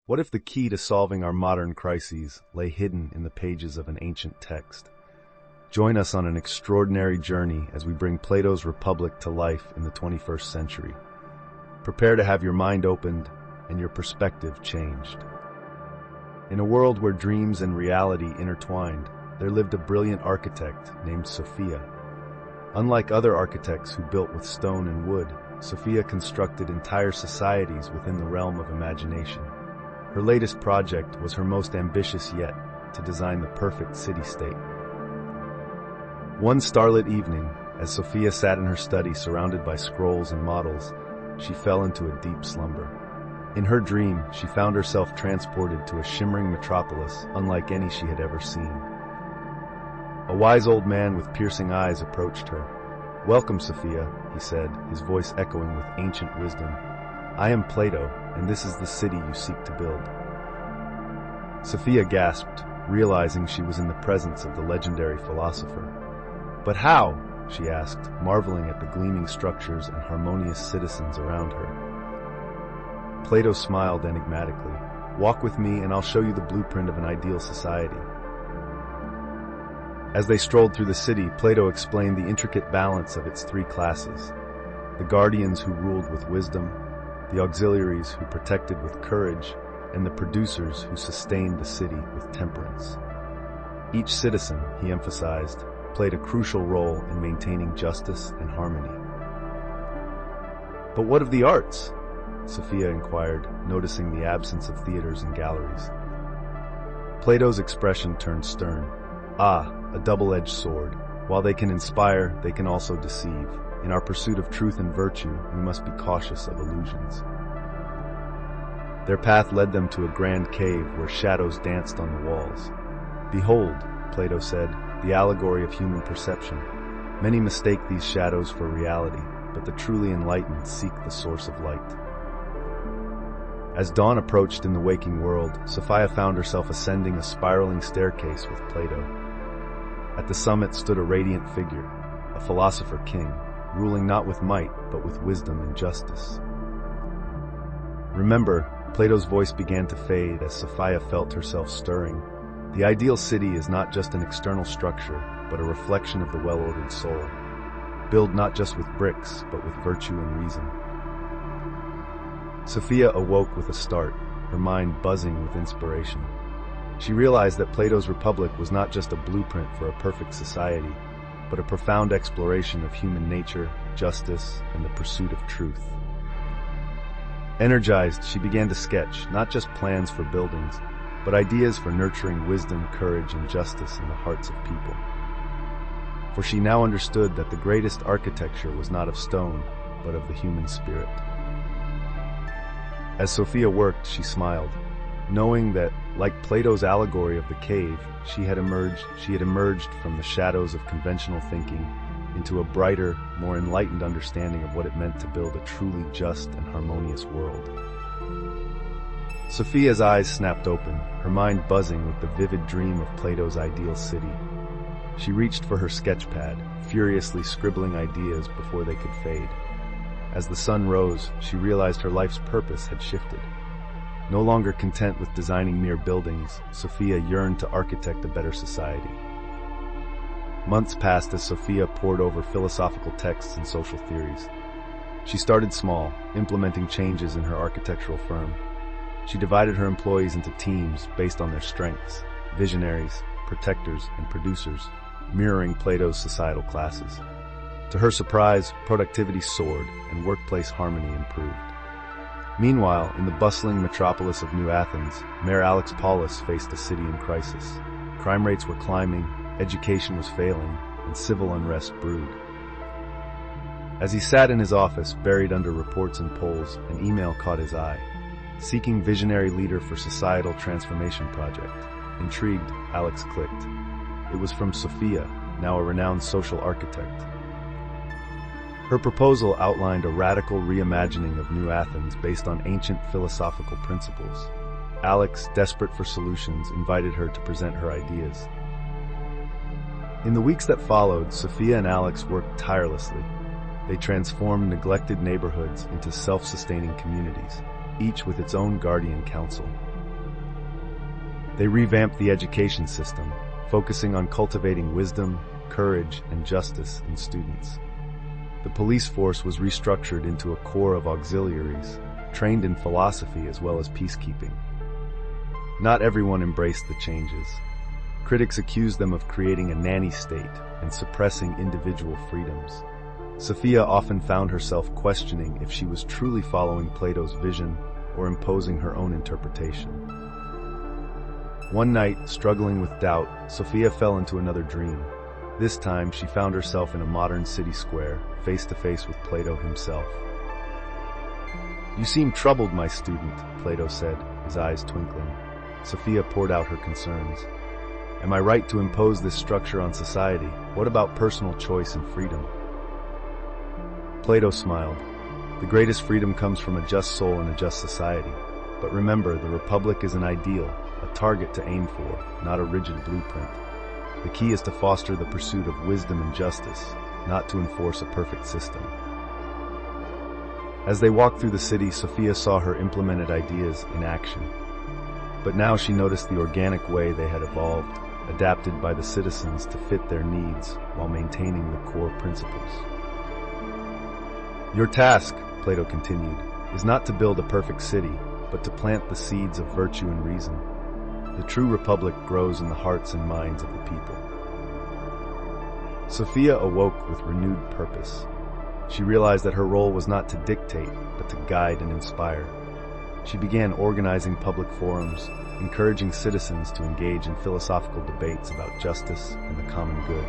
What if the key to solving our modern crises lay hidden in the pages of an ancient text? Join us on an extraordinary journey as we bring Plato's Republic to life in the 21st century. Prepare to have your mind opened and your perspective changed. In a world where dreams and reality intertwined, there lived a brilliant architect named Sophia. Unlike other architects who built with stone and wood, Sophia constructed entire societies within the realm of imagination. Her latest project was her most ambitious yet, to design the perfect city-state. One starlit evening, as Sophia sat in her study surrounded by scrolls and models, she fell into a deep slumber. In her dream, she found herself transported to a shimmering metropolis unlike any she had ever seen. A wise old man with piercing eyes approached her. "Welcome, Sophia," he said, his voice echoing with ancient wisdom. "I am Plato, and this is the city you seek to build." Sophia gasped, realizing she was in the presence of the legendary philosopher. "But how?" she asked, marveling at the gleaming structures and harmonious citizens around her. Plato smiled enigmatically. "Walk with me and I'll show you the blueprint of an ideal society." As they strolled through the city, Plato explained the intricate balance of its three classes: the guardians who ruled with wisdom, the auxiliaries who protected with courage, and the producers who sustained the city with temperance. Each citizen, he emphasized, played a crucial role in maintaining justice and harmony. "But what of the arts?" Sophia inquired, noticing the absence of theaters and galleries. Plato's expression turned stern. "Ah, a double-edged sword. While they can inspire, they can also deceive. In our pursuit of truth and virtue, we must be cautious of illusions." Their path led them to a grand cave where shadows danced on the walls. "Behold," Plato said, "the allegory of human perception. Many mistake these shadows for reality, but the truly enlightened seek the source of light." As dawn approached in the waking world, Sophia found herself ascending a spiraling staircase with Plato. At the summit stood a radiant figure, a philosopher king, ruling not with might, but with wisdom and justice. "Remember," Plato's voice began to fade as Sophia felt herself stirring. "The ideal city is not just an external structure, but a reflection of the well-ordered soul. Build not just with bricks, but with virtue and reason." Sophia awoke with a start, her mind buzzing with inspiration. She realized that Plato's Republic was not just a blueprint for a perfect society, but a profound exploration of human nature, justice, and the pursuit of truth. Energized, she began to sketch not just plans for buildings, but ideas for nurturing wisdom, courage, and justice in the hearts of people. For she now understood that the greatest architecture was not of stone, but of the human spirit. As Sophia worked, she smiled, knowing that, like Plato's allegory of the cave, she had emerged from the shadows of conventional thinking into a brighter, more enlightened understanding of what it meant to build a truly just and harmonious world. Sophia's eyes snapped open, her mind buzzing with the vivid dream of Plato's ideal city. She reached for her sketch pad, furiously scribbling ideas before they could fade. As the sun rose, she realized her life's purpose had shifted. No longer content with designing mere buildings, Sophia yearned to architect a better society. Months passed as Sophia pored over philosophical texts and social theories. She started small, implementing changes in her architectural firm. She divided her employees into teams based on their strengths: visionaries, protectors, and producers, mirroring Plato's societal classes. To her surprise, productivity soared and workplace harmony improved. Meanwhile, in the bustling metropolis of New Athens, Mayor Alex Paulus faced a city in crisis. Crime rates were climbing, education was failing, and civil unrest brewed. As he sat in his office, buried under reports and polls, an email caught his eye. "Seeking visionary leader for societal transformation project." Intrigued, Alex clicked. It was from Sophia, now a renowned social architect. Her proposal outlined a radical reimagining of New Athens based on ancient philosophical principles. Alex, desperate for solutions, invited her to present her ideas. In the weeks that followed, Sophia and Alex worked tirelessly. They transformed neglected neighborhoods into self-sustaining communities, each with its own guardian council. They revamped the education system, focusing on cultivating wisdom, courage, and justice in students. The police force was restructured into a corps of auxiliaries, trained in philosophy as well as peacekeeping. Not everyone embraced the changes. Critics accused them of creating a nanny state and suppressing individual freedoms. Sophia often found herself questioning if she was truly following Plato's vision or imposing her own interpretation. One night, struggling with doubt, Sophia fell into another dream. This time, she found herself in a modern city square, face to face with Plato himself. "You seem troubled, my student," Plato said, his eyes twinkling. Sophia poured out her concerns. "Am I right to impose this structure on society? What about personal choice and freedom?" Plato smiled. "The greatest freedom comes from a just soul and a just society. But remember, the republic is an ideal, a target to aim for, not a rigid blueprint. The key is to foster the pursuit of wisdom and justice, not to enforce a perfect system." As they walked through the city, Sophia saw her implemented ideas in action. But now she noticed the organic way they had evolved, adapted by the citizens to fit their needs while maintaining the core principles. "Your task," Plato continued, "is not to build a perfect city, but to plant the seeds of virtue and reason. The true republic grows in the hearts and minds of the people." Sophia awoke with renewed purpose. She realized that her role was not to dictate, but to guide and inspire. She began organizing public forums, encouraging citizens to engage in philosophical debates about justice and the common good.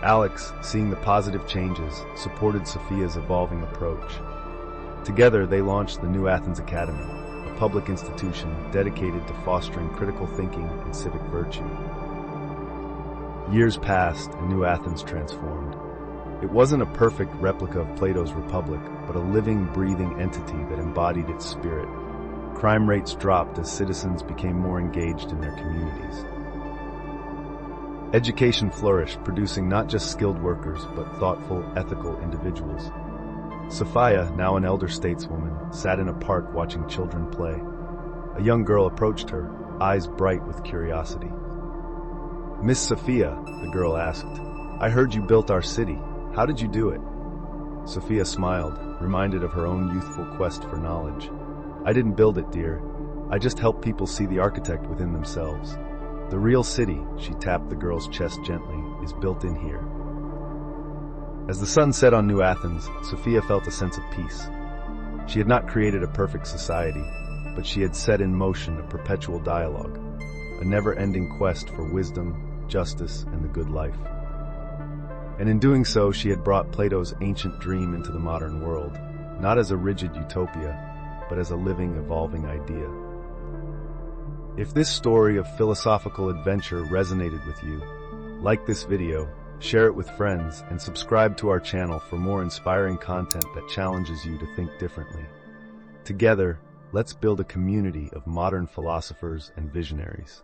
Alex, seeing the positive changes, supported Sophia's evolving approach. Together, they launched the New Athens Academy, a public institution dedicated to fostering critical thinking and civic virtue. Years passed, and New Athens transformed. It wasn't a perfect replica of Plato's republic, but a living, breathing entity that embodied its spirit. Crime rates dropped as citizens became more engaged in their communities. Education flourished, producing not just skilled workers, but thoughtful, ethical individuals. Sophia, now an elder stateswoman, sat in a park watching children play. A young girl approached her, eyes bright with curiosity. "Miss Sophia," the girl asked, "I heard you built our city. How did you do it?" Sophia smiled, reminded of her own youthful quest for knowledge. "I didn't build it, dear. I just helped people see the architect within themselves. The real city," she tapped the girl's chest gently, "is built in here." As the sun set on New Athens, Sophia felt a sense of peace. She had not created a perfect society, but she had set in motion a perpetual dialogue, a never-ending quest for wisdom, justice, and the good life. And in doing so, she had brought Plato's ancient dream into the modern world, not as a rigid utopia, but as a living, evolving idea. If this story of philosophical adventure resonated with you, like this video, share it with friends, and subscribe to our channel for more inspiring content that challenges you to think differently. Together, let's build a community of modern philosophers and visionaries.